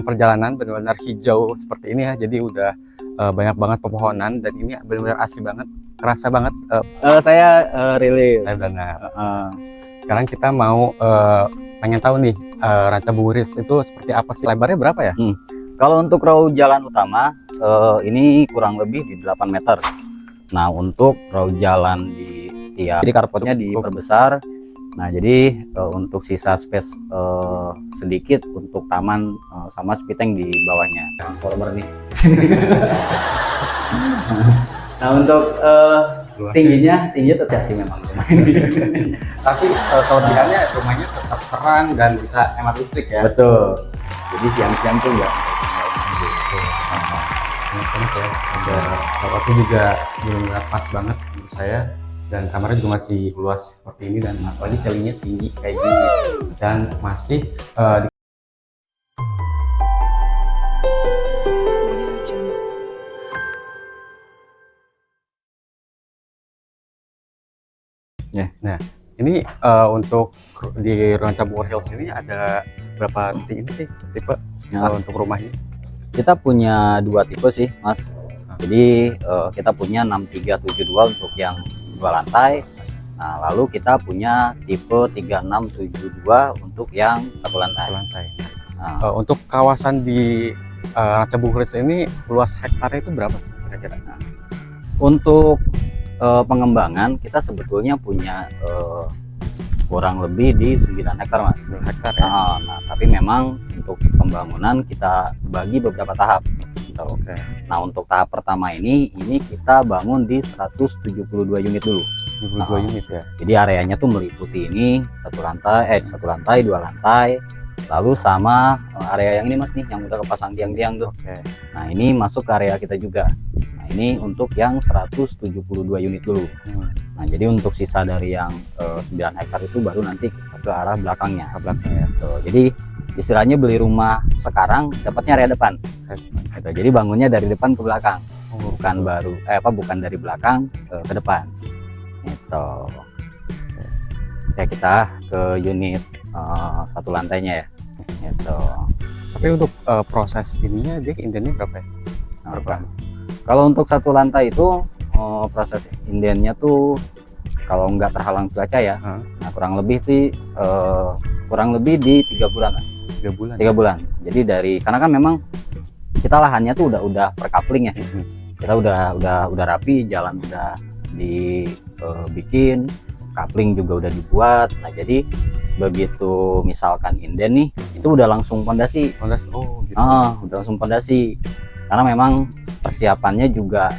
Perjalanan benar-benar hijau seperti ini ya, jadi udah banyak banget pepohonan dan ini benar-benar asri banget, kerasa banget. Saya Rili. Saya benar. Sekarang kita mau pengen tahu nih Ranca Bunguris itu seperti apa sih, lebarnya berapa ya? Kalau untuk raut jalan utama ini kurang lebih di 8 meter. Nah untuk raut jalan di tiap, jadi karpotnya diperbesar. Nah jadi untuk sisa space sedikit untuk taman sama spiteng di bawahnya. Transformer nih. Nah untuk tingginya tetap sih memang. Tapi kelebihannya rumahnya tetap terang dan bisa hemat listrik ya. Betul. Jadi siang-siang tuh enggak. Ada waktu juga benar-benar pas banget menurut saya, dan kamarnya juga masih luas seperti ini, dan apalagi ceilingnya tinggi kayak gini dan masih Nah ini untuk di Ranca Bungur Hills ini ada berapa tipe untuk rumahnya? Kita punya 2 tipe sih Mas. Jadi kita punya 6372 untuk yang 2 lantai. Nah lalu kita punya tipe 3672 untuk yang 1 lantai. Nah, untuk kawasan di Ranca Bungur Hills ini luas hektarnya itu berapa sih kira-kira? Untuk pengembangan kita sebetulnya punya kurang lebih di 9 hektar Mas. 9 hektar ya. Nah tapi memang untuk pembangunan kita bagi beberapa tahap gitu. Oke. Nah untuk tahap pertama ini kita bangun di 172 unit dulu. 72 unit ya. Jadi areanya tuh meliputi ini satu lantai, 2 lantai, lalu sama area yang ini Mas nih yang udah kepasang tiang-tiang tuh. Oke. Nah ini masuk ke area kita juga. Nah ini untuk yang 172 unit dulu. Nah jadi untuk sisa dari yang 9 hektar itu baru nanti ke arah belakangnya. Jadi istilahnya beli rumah sekarang dapatnya area depan. Gitu. Jadi bangunnya dari depan ke belakang, bukan dari belakang ke depan. Gitu. Ya kita ke unit 1 lantainya ya. Gitu. Tapi untuk proses ininya dia indennya berapa ya? Kalau untuk 1 lantai itu proses indennya tuh kalau nggak terhalang cuaca ya, nah kurang lebih di 3 bulan. 3 bulan. 3 bulan. Jadi karena kan memang kita lahannya tuh udah per coupling ya. Kita udah rapi, jalan udah dibikin, coupling juga udah dibuat. Nah jadi begitu misalkan inden nih, itu udah langsung pondasi. Oh gitu. Udah langsung pondasi. Karena memang persiapannya juga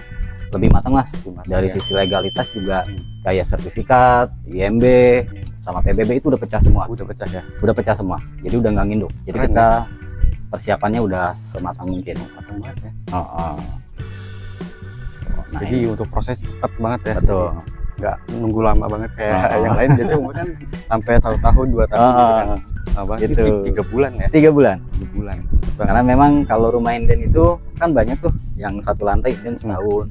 lebih matang Mas. Dari sisi legalitas juga kayak sertifikat, IMB, sama PBB itu udah pecah semua. Udah pecah ya? Udah pecah semua. Jadi udah nggak nginduk. Jadi keren, kita persiapannya udah sematang mungkin. Matang banget ya. Nah, jadi untuk proses cepat banget ya. Betul. Nggak nunggu lama banget kayak yang lain, biasanya umur kan sampai 1 tahun 2 tahun gitu kan. Itu 3 bulan ya? 3 bulan. 3 bulan. Karena memang kalau rumah inden itu kan banyak tuh yang 1 lantai inden setahun.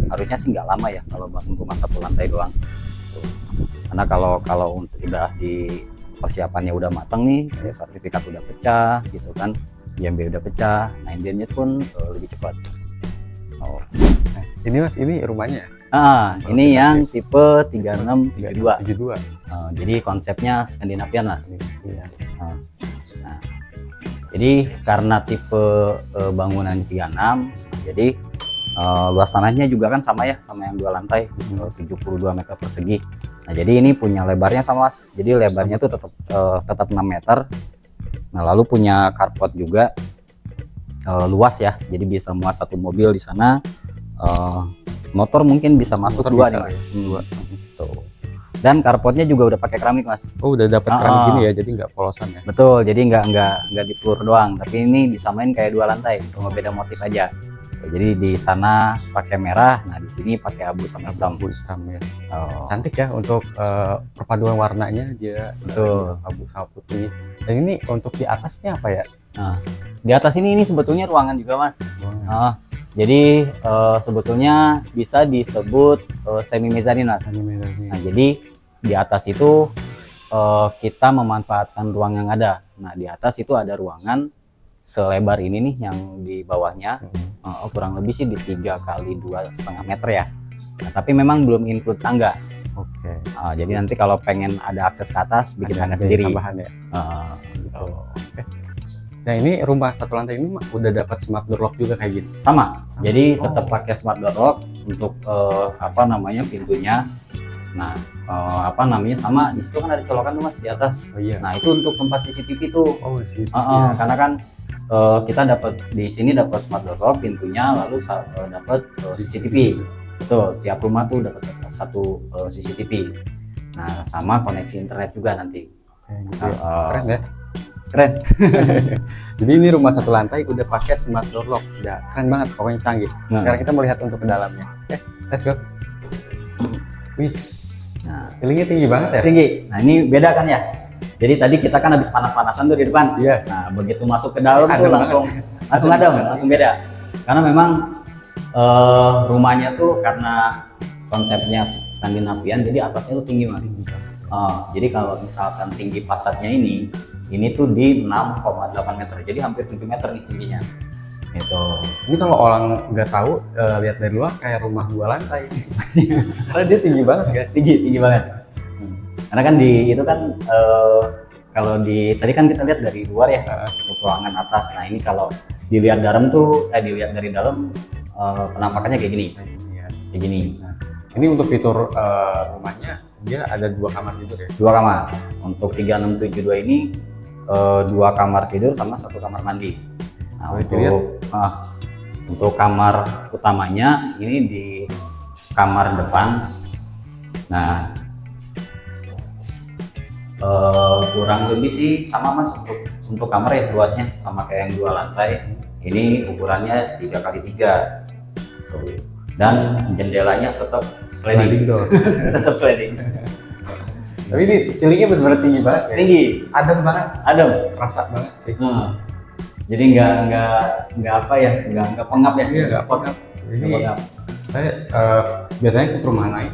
Harusnya sih nggak lama ya kalau bangun rumah 1 lantai doang. Karena kalau untuk udah di persiapannya udah matang nih, kayak sertifikat udah pecah gitu kan, IMB udah pecah, nah indennya pun lebih cepat. Ini Mas, ini rumahnya? Ini yang tipe 3672. 72. Jadi konsepnya Skandinavian Mas. Iya. Nah, jadi karena tipe bangunan 36, jadi luas tanahnya juga kan sama ya, sama yang 2 lantai, 72 meter persegi. Nah jadi ini punya lebarnya sama Mas. Jadi lebarnya tuh tetap 6 meter. Nah lalu punya carport juga luas ya. Jadi bisa muat 1 mobil di sana. Motor mungkin bisa masuk 2 nih Mas. 2. Tuh. Dan carportnya juga udah pakai keramik Mas. Oh udah dapat keramik gini ya, jadi nggak polosan ya? Betul. Jadi nggak di floor doang. Tapi ini disamain kayak 2 lantai. Cuma beda motif aja. Jadi di sana pakai merah, nah di sini pakai abu sama hitam. Ya. Cantik ya untuk perpaduan warnanya, dia betul abu sama putih. Dan ini untuk di atasnya apa ya? Nah, di atas ini sebetulnya ruangan juga Mas. Jadi sebetulnya bisa disebut semi mezanin Mas. Nah jadi di atas itu kita memanfaatkan ruang yang ada. Nah di atas itu ada ruangan selebar ini nih yang di bawahnya. Kurang lebih sih di 3 kali 2,5 meter ya. Nah, tapi memang belum include tangga. Oke. Jadi nanti kalau pengen ada akses ke atas bikin Ada tangga sendiri. tambahan ya. Gitu. Oke. Nah ini rumah satu lantai ini mah udah dapat smart door lock juga kayak gini. Sama. Jadi Oh. tetap pakai smart door lock untuk pintunya. Nah, sama di situ kan ada colokan tuh Mas di atas. Oh iya. Nah, itu untuk tempat CCTV tuh. Oh di situ. Karena kan kita dapat di sini dapat smart door lock pintunya, lalu dapat CCTV. Betul, tiap rumah tuh dapat satu CCTV. Nah, sama koneksi internet juga nanti. Oke, gitu ya. Keren ya. Keren. Jadi ini rumah satu lantai udah pakai smart door lock. Udah keren banget, pokoknya canggih. Nah. Sekarang kita melihat untuk ke dalamnya. Oke, let's go. Wis. Nah, Ceilingnya tinggi banget ya. tinggi. Nah, ini beda kan ya. Jadi tadi kita kan habis panas-panasan tuh di depan. Iya. Nah, begitu masuk ke dalam tuh Adem langsung adem, langsung beda. Karena memang rumahnya tuh karena konsepnya Skandinavian, jadi atasnya tuh tinggi Mas. Jadi kalau misalkan tinggi fasadnya ini tuh di 6,8 meter, jadi hampir 7 meter nih tingginya. Gitu. Ini kalau orang nggak tahu lihat dari luar kayak rumah 2 lantai. Karena dia tinggi banget kan. Tinggi banget. Karena kan itu kan kalau tadi kan kita lihat dari luar ya, untuk ruangan atas. Nah ini kalau dilihat dari dalam penampakannya kayak gini. Iya. Kayak gini. Nah, ini untuk fitur rumahnya dia ada 2 kamar tidur ya. 2 kamar. Untuk 3672 ini 2 kamar tidur sama 1 kamar mandi. Nah, untuk kamar utamanya ini di kamar depan. Nah, kurang lebih sih sama Mas untuk kamar ya, luasnya sama kayak yang 2 lantai. Ini ukurannya 3x3. Dan jendelanya tetap sliding door. tetap sliding. Tapi ini ceilingnya benar-benar tinggi banget ya. Tinggi, Adem banget. adem. Kerasa banget sih. Jadi nggak apa ya, nggak pengap ya. Iya, nggak pengap. Nggak Ini pengap. saya biasanya ke perumahan lain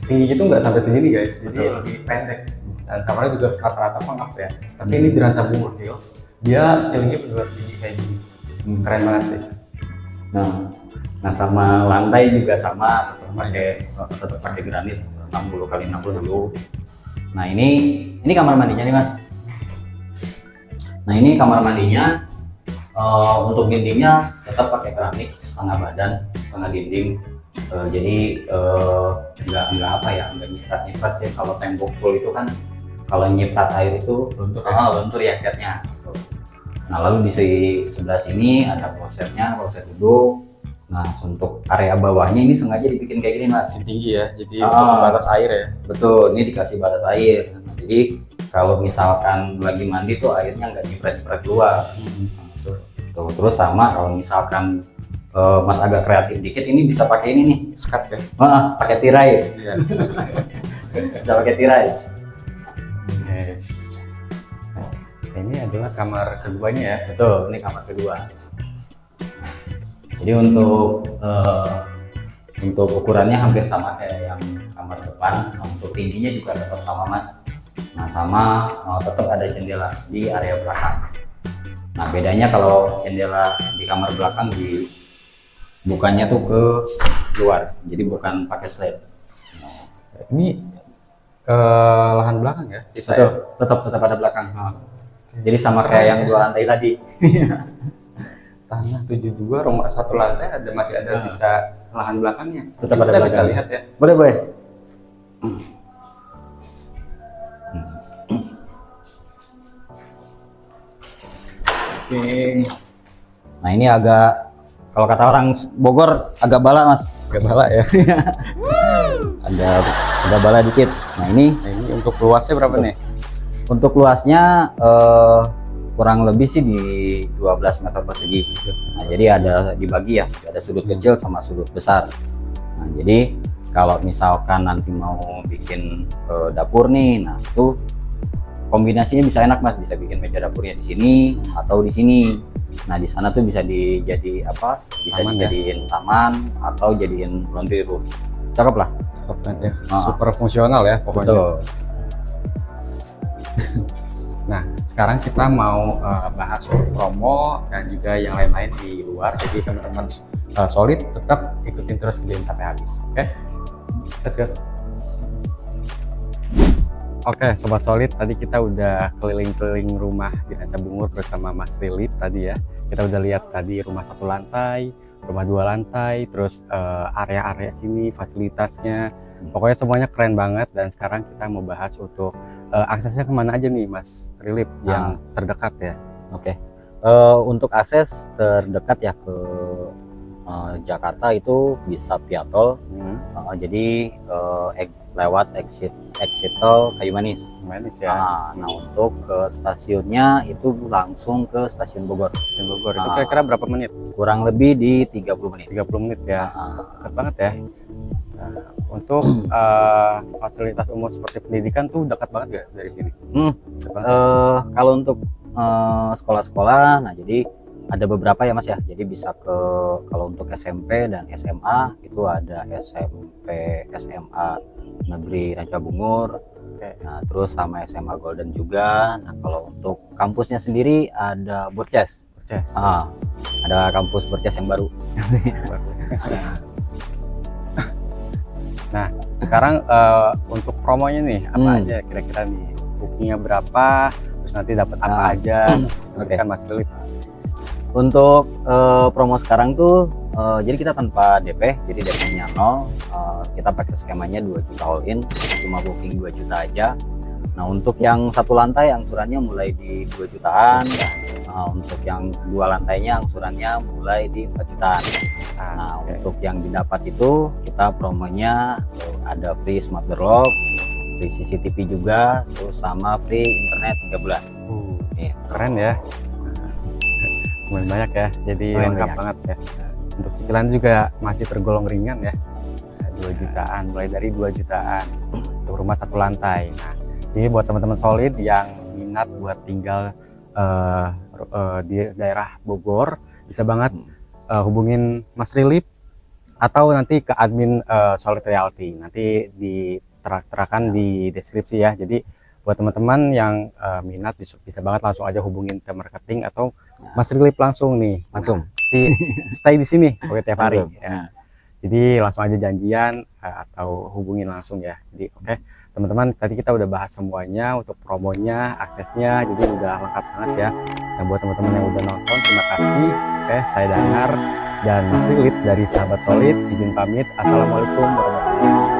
tingginya tuh nggak sampai segini guys. Jadi Betul. lebih pendek. Dan kamarnya juga rata-rata pengap ya. Tapi ini di Ranca Bungur Hills, dia ceilingnya benar-benar tinggi kayak gini. Keren banget sih. Nah sama lantai juga sama, tetap pakai granit 60 kali 60 dulu. Nah ini kamar mandinya nih Mas. Nah ini kamar mandinya, untuk dindingnya tetap pakai keramik setengah badan, setengah dinding. Jadi nggak apa ya, nggak nyiprat ya. Kalau tembok full itu kan kalau nyiprat air itu luntur ya catnya. Nah lalu di sebelah sini ada kloset duduk. Nah untuk area bawahnya ini sengaja dibikin kayak gini Mas. Tinggi ya, jadi untuk membatas air ya. Betul, ini dikasih batas air. Nah, jadi kalau misalkan lagi mandi tuh airnya nggak nyiprat keluar. Tuh, terus sama kalau misalkan Mas agak kreatif dikit, ini bisa pakai ini nih, Skat ya. pakai tirai. Iya. Bisa pakai tirai. Ini adalah kamar keduanya ya. Betul, ini kamar kedua. Jadi untuk ukurannya hampir sama kayak yang kamar depan. Nah, untuk tingginya juga tetap sama Mas. Nah sama tetap ada jendela di area belakang. Nah bedanya kalau jendela di kamar belakang bukanya tuh ke luar, jadi bukan pakai slab. Ini lahan belakang ya? Sisa Betul, tetap ada belakang. Jadi sama kayak yang 2 lantai tadi. Tanah 72 rumah 1 lantai masih ada sisa lahan belakangnya. Tetap ada Kita bisa belakang. lihat ya. Boleh. Oke. Nah ini agak, kalau kata orang Bogor agak bala Mas. Agak bala ya. Ada bala dikit. Nah ini untuk luasnya berapa nih? untuk luasnya kurang lebih sih di 12 meter persegi. Nah, jadi ada dibagi ya, ada sudut kecil sama sudut besar. Nah, jadi kalau misalkan nanti mau bikin dapur nih, nah itu kombinasinya bisa enak Mas, bisa bikin meja dapurnya di sini atau di sini. Nah, di sana tuh bisa bisa Taman dijadiin taman atau jadiin laundry room. Cakep lah. Cakep banget ya. Super fungsional ya pokoknya. Betul. Nah, sekarang kita mau bahas untuk promo dan juga yang lain-lain di luar. Jadi teman-teman Solid tetap ikutin terus video ini sampai habis. Oke, let's go. Oke, Sobat Solid, tadi kita udah keliling-keliling rumah di Ranca Bungur bersama Mas Rilip tadi ya. Kita udah lihat tadi rumah 1 lantai, rumah 2 lantai, terus area-area sini, fasilitasnya. Pokoknya semuanya keren banget, dan sekarang kita mau bahas untuk aksesnya kemana aja nih Mas Rilip yang terdekat ya. Oke. Untuk akses terdekat ya ke Jakarta itu bisa via tol. Jadi lewat exit tol Kayu Manis. Manis ya. Nah, untuk ke stasiunnya itu langsung ke stasiun Bogor. Di Bogor itu kira-kira berapa menit? Kurang lebih di 30 menit. 30 menit ya. Dekat banget ya. Nah, untuk fasilitas umum seperti pendidikan tuh dekat banget gak dari sini? Dekat banget. Kalau untuk sekolah-sekolah, nah jadi ada beberapa ya Mas ya. Jadi bisa ke, kalau untuk SMP dan SMA itu ada SMP SMA Negeri Ranca Bungur. Nah, terus sama SMA Golden juga. Nah, kalau untuk kampusnya sendiri ada Borces. Ada kampus Borces yang baru. Nah, sekarang untuk promonya nih apa aja kira-kira nih? Bookingnya berapa? Terus nanti dapat apa aja? Sebutkan Mas Rilip. Untuk promo sekarang tuh jadi kita tanpa DP, jadi DP-nya 0. Kita pakai skemanya 2 juta all in, cuma booking 2 juta aja. Nah, untuk yang 1 lantai angsurannya mulai di 2 jutaan. Untuk yang 2 lantainya angsurannya mulai di 4 jutaan. Nah, untuk yang didapat itu kita promonya ada free smart door lock, free CCTV juga, terus sama free internet 3 bulan. Keren ya. Lumayan banyak ya, jadi lengkap banget ya. Untuk cicilan juga masih tergolong ringan ya, 2 jutaan, mulai dari 2 jutaan untuk rumah 1 lantai. Nah, ini buat teman-teman Solid yang minat buat tinggal di daerah Bogor, bisa banget hubungin Mas Rilip atau nanti ke admin Solid Realty, nanti diterakan di deskripsi ya. Jadi buat teman-teman yang minat bisa banget langsung aja hubungin ke marketing atau Mas Rilip langsung nih, langsung stay di sini tiap hari ya. Jadi langsung aja janjian atau hubungin langsung ya. Jadi oke, teman-teman, tadi kita udah bahas semuanya untuk promonya, aksesnya, jadi udah lengkap banget ya. Dan buat teman-teman yang udah nonton, terima kasih. Oke, saya Danar dan Mas Rilip dari Sahabat Solid izin pamit. Assalamualaikum warahmatullahi wabarakatuh.